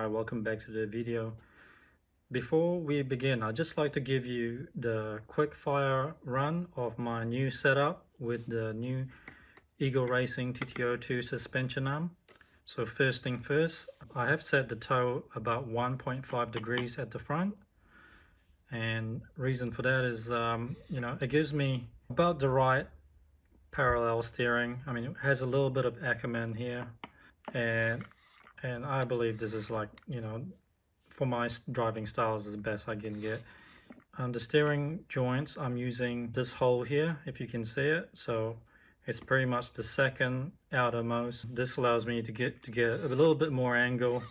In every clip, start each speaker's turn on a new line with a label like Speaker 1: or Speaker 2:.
Speaker 1: Hi, welcome back to the video. Before we begin, I'd just like to give you the quick fire run of my new setup with the new Eagle Racing TT02 suspension arm. So first thing first, I have set the toe about 1.5 degrees at the front, and reason for that is it gives me about the right parallel steering. I mean, it has a little bit of Ackerman here, and I believe this is like, for my driving styles is the best I can get. On the steering joints, I'm using this hole here, if you can see it. So it's pretty much the second outermost. This allows me to get a little bit more angle,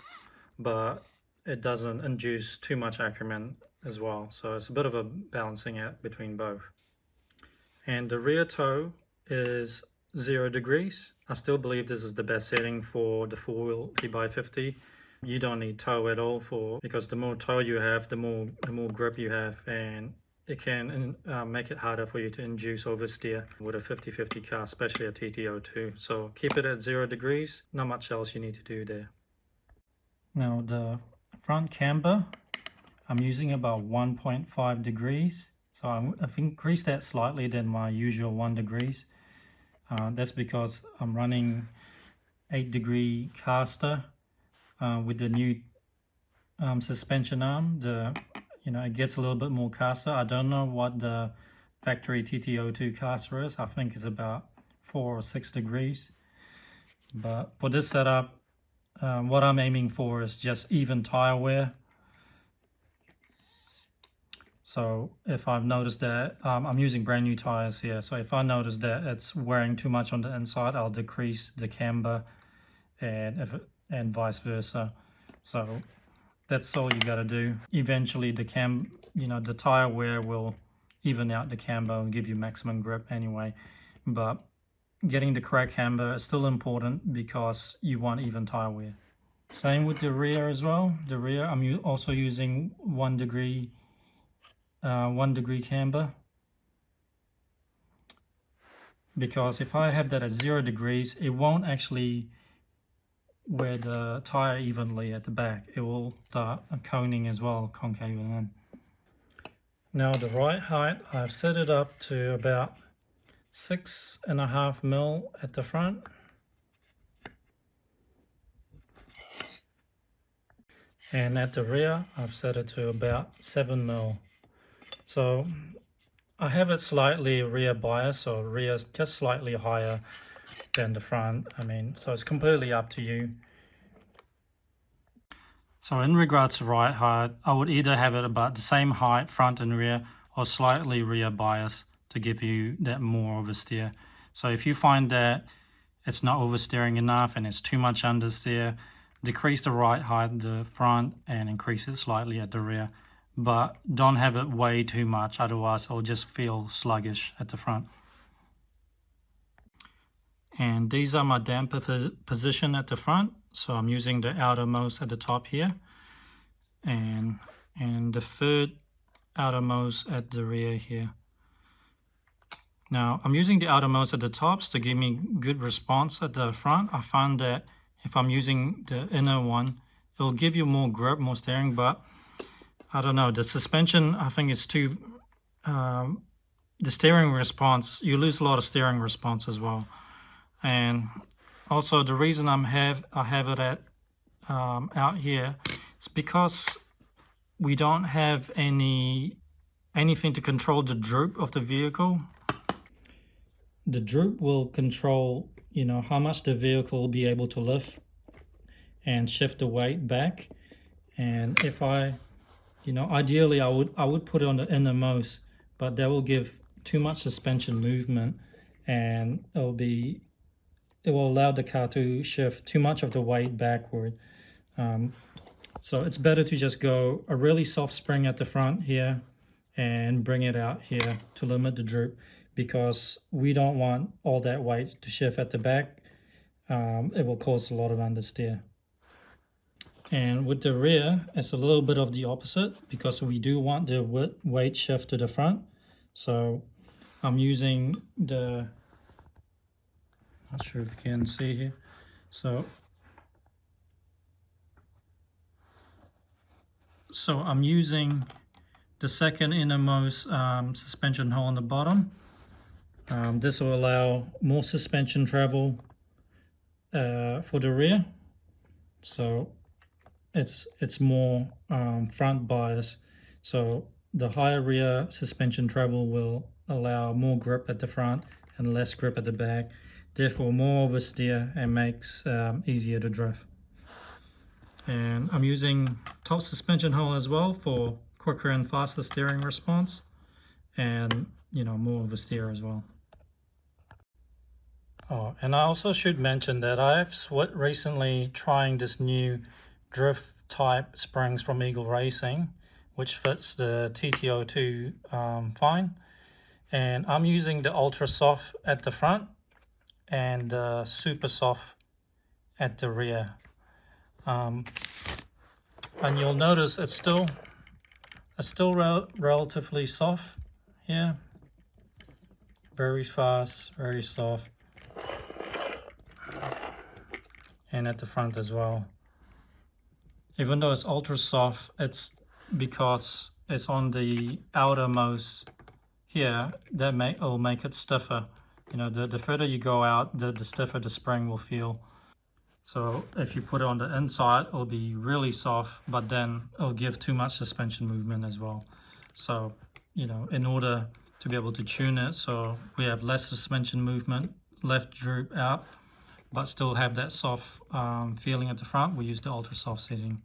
Speaker 1: but it doesn't induce too much Ackerman as well. So it's a bit of a balancing act between both. And the rear toe is 0 degrees. I still believe this is the best setting for the 4-wheel 50x50. You don't need toe at all because the more toe you have, the more grip you have, and it can make it harder for you to induce oversteer with a 50/50 car, especially a TT02. So keep it at 0 degrees. Not much else you need to do there. Now the front camber, I'm using about 1.5 degrees. So I've increased that slightly than my usual 1 degrees. That's because I'm running 8-degree caster with the new suspension arm. It gets a little bit more caster. I don't know what the factory TT02 caster is. I think it's about 4 or 6 degrees. But for this setup, what I'm aiming for is just even tire wear. So if I've noticed that, I'm using brand new tires here. So if I notice that it's wearing too much on the inside, I'll decrease the camber and vice versa. So that's all you got to do. Eventually the tire wear will even out the camber and give you maximum grip anyway. But getting the correct camber is still important because you want even tire wear. Same with the rear as well. The rear, I'm also using 1 degree camber, because if I have that at 0 degrees, it won't actually wear the tire evenly at the back. It will start coning as well, concaving in. Now the ride height, I've set it up to about 6.5 mil at the front. And at the rear, I've set it to about 7 mil. So I have it slightly rear bias, so rear is just slightly higher than the front. So it's completely up to you. So in regards to ride height, I would either have it about the same height front and rear, or slightly rear bias to give you that more oversteer. So if you find that it's not oversteering enough and it's too much understeer, decrease the ride height at the front and increase it slightly at the rear. But don't have it way too much, otherwise it'll just feel sluggish at the front. And these are my damper position at the front. So I'm using the outermost at the top here, and the third outermost at the rear here. Now I'm using the outermost at the tops to give me good response at the front. I found that if I'm using the inner one, it'll give you more grip, more steering, but I don't know, the suspension, I think it's too, the steering response, you lose a lot of steering response as well. And also the reason I have it at out here is because we don't have anything to control the droop of the vehicle. The droop will control, how much the vehicle will be able to lift and shift the weight back. And if ideally I would put it on the innermost, but that will give too much suspension movement, and it will allow the car to shift too much of the weight backward. So it's better to just go a really soft spring at the front here and bring it out here to limit the droop, because we don't want all that weight to shift at the back. It will cause a lot of understeer. And with the rear, it's a little bit of the opposite, because we do want the weight shift to the front. So I'm using the, not sure if you can see here. So So I'm using the second innermost suspension hole on the bottom. This will allow more suspension travel for the rear. So it's more front bias. So the higher rear suspension travel will allow more grip at the front and less grip at the back. Therefore, more oversteer and makes easier to drift. And I'm using top suspension hole as well for quicker and faster steering response, and more oversteer as well. Oh, and I also should mention that I've recently trying this new drift type springs from Eagle Racing, which fits the TT02 fine. And I'm using the ultra soft at the front and super soft at the rear. And you'll notice it's still relatively soft here. Very fast, very soft. And at the front as well. Even though it's ultra soft, it's because it's on the outermost here that will make it stiffer. The further you go out, the stiffer the spring will feel. So if you put it on the inside, it'll be really soft, but then it'll give too much suspension movement as well. So in order to be able to tune it so we have less suspension movement, left droop out, but still have that soft feeling at the front, we use the ultra soft setting.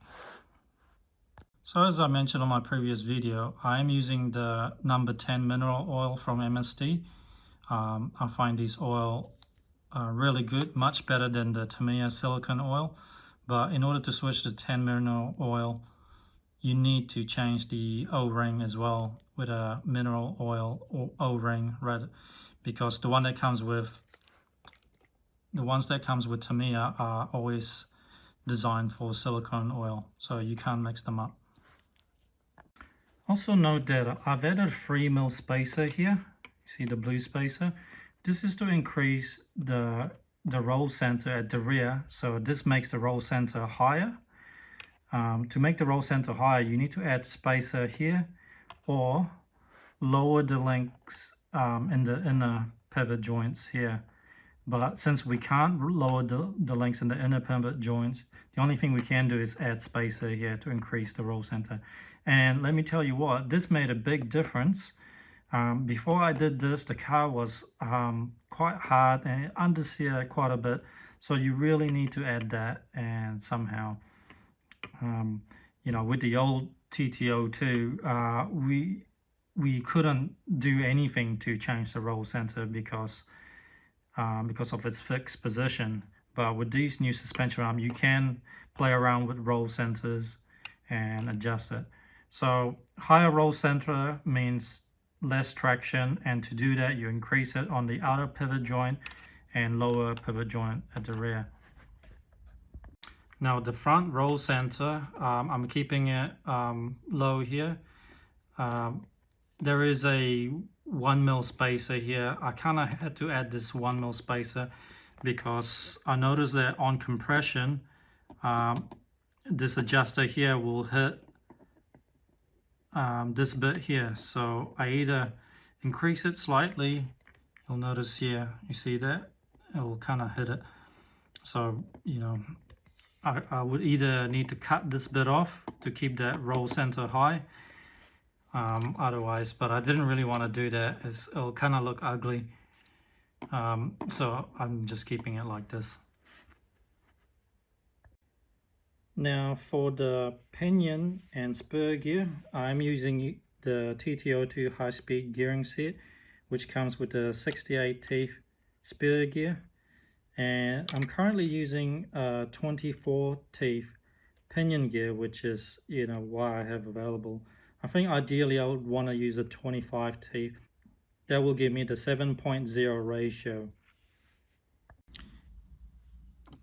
Speaker 1: So as I mentioned on my previous video, I am using the number 10 mineral oil from MST. I find this oil really good, much better than the Tamiya silicone oil. But in order to switch to 10 mineral oil, you need to change the O-ring as well with a mineral oil or O-ring, because the ones that comes with Tamiya are always designed for silicone oil, so you can't mix them up. Also note that I've added a 3mm spacer here. See the blue spacer? This is to increase the roll center at the rear, so this makes the roll center higher. To make the roll center higher, you need to add spacer here or lower the links in the inner pivot joints here. But since we can't lower the links in the inner pivot joints, the only thing we can do is add spacer here to increase the roll center. And let me tell you what, this made a big difference. Before I did this, the car was quite hard and it understeered quite a bit. So you really need to add that, and somehow, with the old TT02, we couldn't do anything to change the roll center because of its fixed position. But with these new suspension arms, you can play around with roll centers and adjust it. So higher roll center means less traction, and to do that you increase it on the outer pivot joint and lower pivot joint at the rear. Now the front roll center, I'm keeping it low here. There is a 1mm spacer here. I kind of had to add this 1mm spacer because I noticed that on compression, this adjuster here will hit this bit here. So I either increase it slightly, you'll notice here, you see that? It will kind of hit it. So, I would either need to cut this bit off to keep that roll center high. Otherwise, but I didn't really want to do that as it'll kind of look ugly. So I'm just keeping it like this. Now for the pinion and spur gear, I'm using the TT02 high-speed gearing set, which comes with the 68 teeth spur gear. And I'm currently using a 24 teeth pinion gear, which is what I have available. I think ideally I would want to use a 25 teeth. That will give me the 7.0 ratio.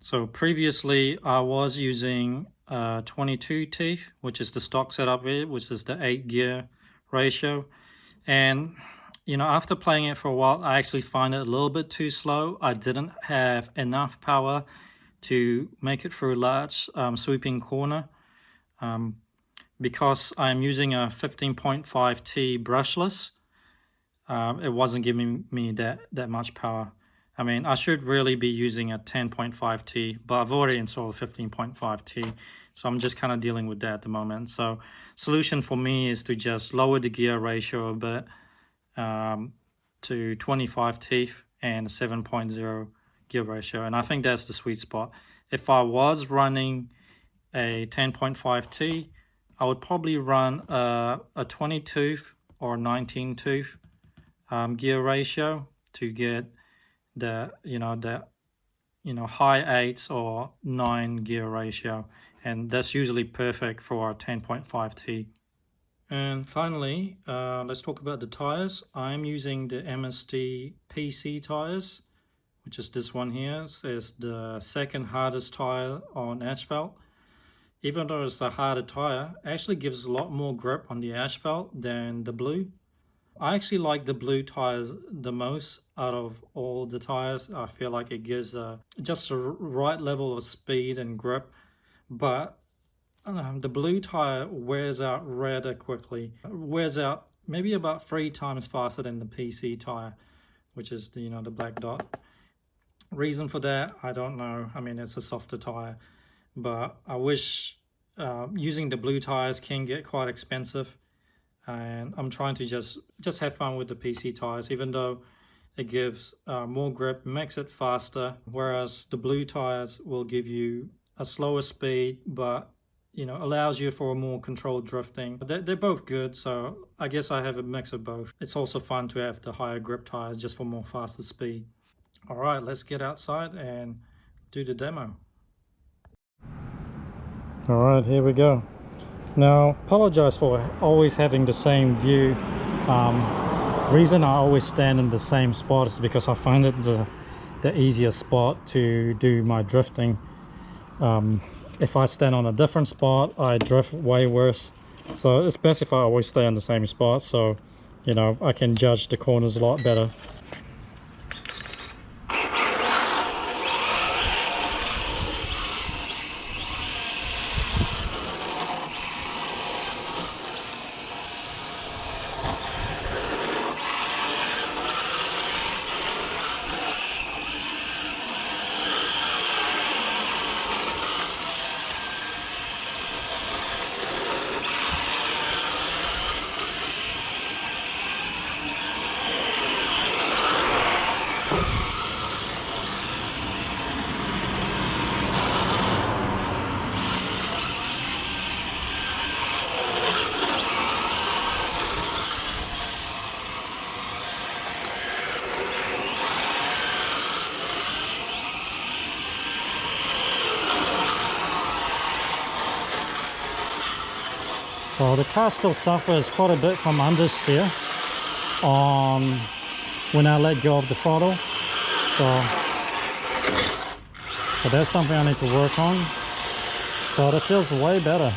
Speaker 1: So previously I was using 22 teeth, which is the stock setup here, which is the 8 gear ratio. And after playing it for a while, I actually find it a little bit too slow. I didn't have enough power to make it through a large sweeping corner. because I'm using a 15.5T brushless, it wasn't giving me that much power. I mean, I should really be using a 10.5T, but I've already installed 15.5T, so I'm just kind of dealing with that at the moment. So solution for me is to just lower the gear ratio a bit, to 25 teeth and 7.0 gear ratio, and I think that's the sweet spot. If I was running a 10.5T, I would probably run a 20 tooth or 19 tooth gear ratio to get the high 8s or 9 gear ratio, and that's usually perfect for a 10.5T. And finally, let's talk about the tires. I'm using the MST PC tires, which is this one here. It's the second hardest tire on asphalt. Even though it's a harder tire, it actually gives a lot more grip on the asphalt than the blue. I actually like the blue tires the most out of all the tires. I feel like it gives just the right level of speed and grip, but the blue tire wears out rather quickly. It wears out maybe about 3 times faster than the PC tire, which is the the black dot. Reason for that, I don't know. I mean, it's a softer tire, but I wish using the blue tires can get quite expensive, and I'm trying to just have fun with the PC tires, even though it gives more grip, makes it faster, whereas the blue tires will give you a slower speed, but allows you for a more controlled drifting. They're both good, so I guess I have a mix of both. It's also fun to have the higher grip tires just for more faster speed. All right, let's get outside and do the demo. All right, here we go. Now, apologize for always having the same view. Reason I always stand in the same spot is because I find it the easiest spot to do my drifting. If I stand on a different spot, I drift way worse. So it's best if I always stay on the same spot, so I can judge the corners a lot better. So the car still suffers quite a bit from understeer when I let go of the throttle. So that's something I need to work on. But it feels way better.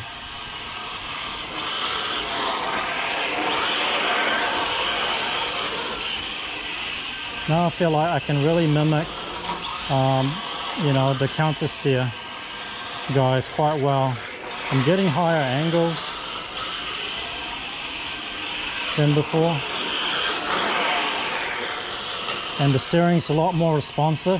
Speaker 1: Now I feel like I can really mimic, the counter steer guys quite well. I'm getting higher angles than before, and the steering's a lot more responsive.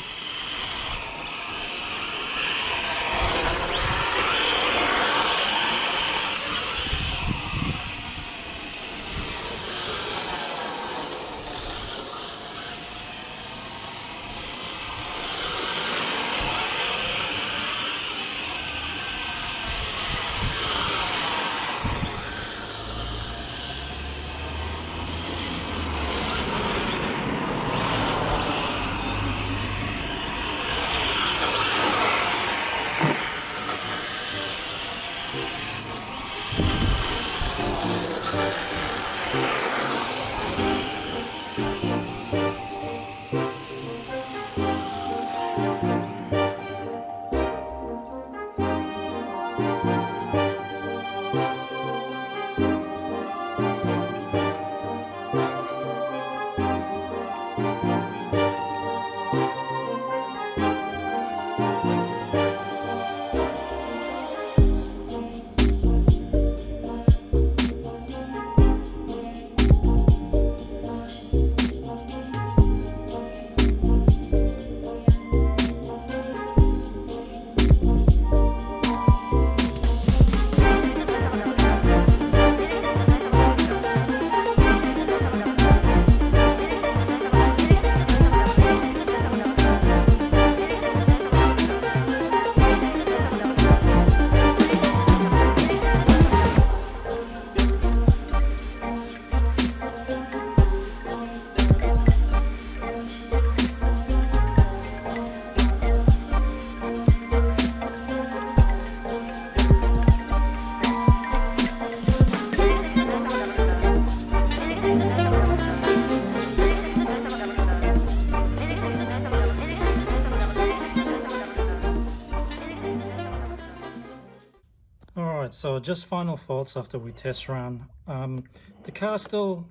Speaker 1: Alright, so just final thoughts after we test run. The car still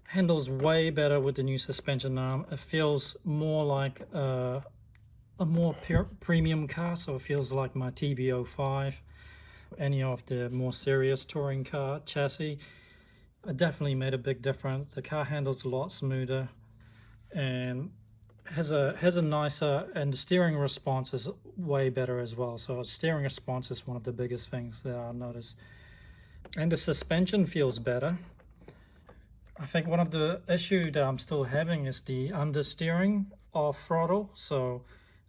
Speaker 1: handles way better with the new suspension arm. It feels more like a more premium car, so it feels like my TB05, any of the more serious touring car chassis. It definitely made a big difference. The car handles a lot smoother and has a nicer, and the steering response is way better as well. So steering response is one of the biggest things that I noticed. And the suspension feels better. I think one of the issue that I'm still having is the understeering of throttle, so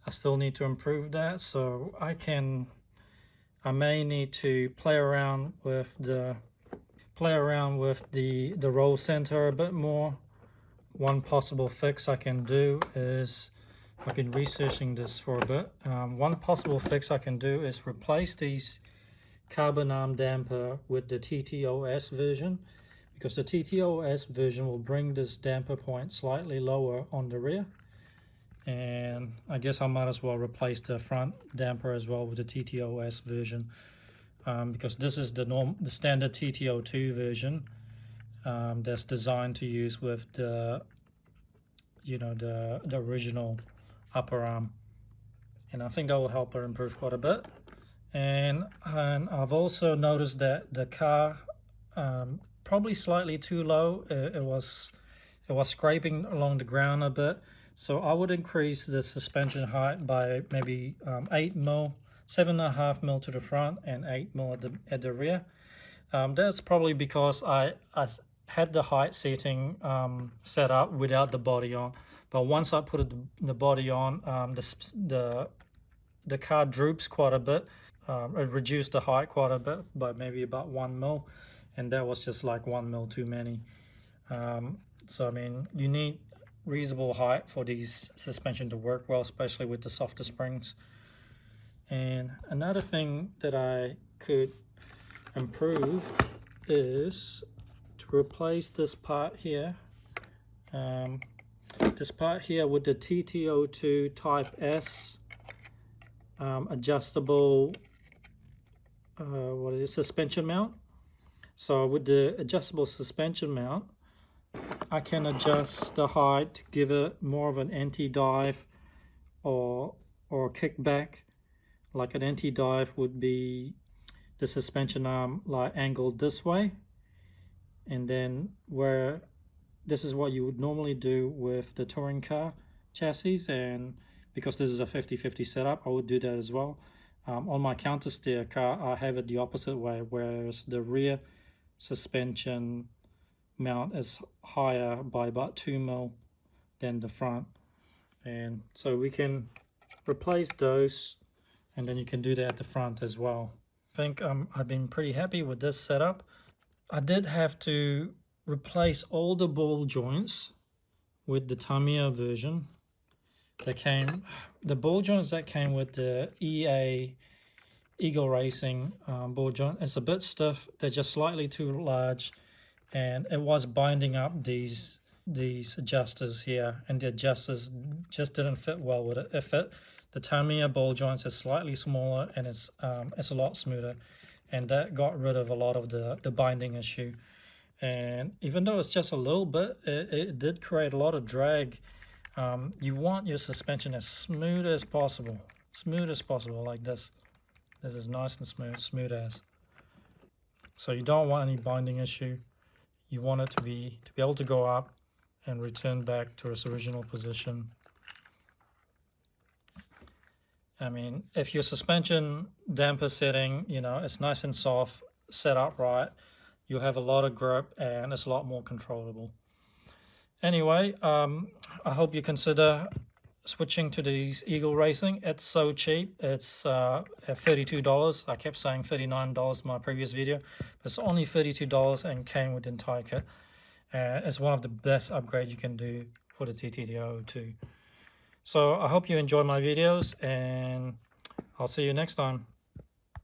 Speaker 1: I still need to improve that. So I may need to play around with the roll center a bit more. One possible fix I can do is, I've been researching this for a bit. One possible fix I can do is replace these carbon arm damper with the TT-02 version, because the TT-02 version will bring this damper point slightly lower on the rear. And I guess I might as well replace the front damper as well with the TT-02 version, because this is the standard TT-02 version. That's designed to use with the the original upper arm, and I think that will help her improve quite a bit. And I've also noticed that the car probably slightly too low. It was scraping along the ground a bit, so I would increase the suspension height by maybe 8 mil, 7.5 mil to the front and 8 mil at the rear. That's probably because I had the height setting set up without the body on, but once I put the body on, the car droops quite a bit. It reduced the height quite a bit by maybe about 1 mil, and that was just like 1 mil too many. So I mean, you need reasonable height for these suspension to work well, especially with the softer springs. And another thing that I could improve is to replace this part here, with the TT02 Type S adjustable suspension mount. So with the adjustable suspension mount, I can adjust the height to give it more of an anti-dive or kickback. Like an anti-dive would be the suspension arm like angled this way, and then where this is what you would normally do with the touring car chassis, and because this is a 50-50 setup, I would do that as well. On my counter steer car, I have it the opposite way, whereas the rear suspension mount is higher by about 2 mil than the front. And so we can replace those, and then you can do that at the front as well. I think I've been pretty happy with this setup. I did have to replace all the ball joints with the Tamiya version. The ball joints that came with the EA Eagle Racing ball joint, it's a bit stiff. They're just slightly too large, and it was binding up these adjusters here, and the adjusters just didn't fit well with it. The Tamiya ball joints are slightly smaller, and it's a lot smoother, and that got rid of a lot of the binding issue. And even though it's just a little bit, it did create a lot of drag. You want your suspension as smooth as possible, like this. This is nice and smooth as. So you don't want any binding issue. You want it to be able to go up and return back to its original position. I mean, if your suspension damper setting, it's nice and soft, set up right, you'll have a lot of grip and it's a lot more controllable. Anyway, I hope you consider switching to these Eagle Racing. It's so cheap. It's at $32. I kept saying $39 in my previous video, but it's only $32 and came with the entire kit. It's one of the best upgrades you can do for the TT02. So I hope you enjoy my videos, and I'll see you next time.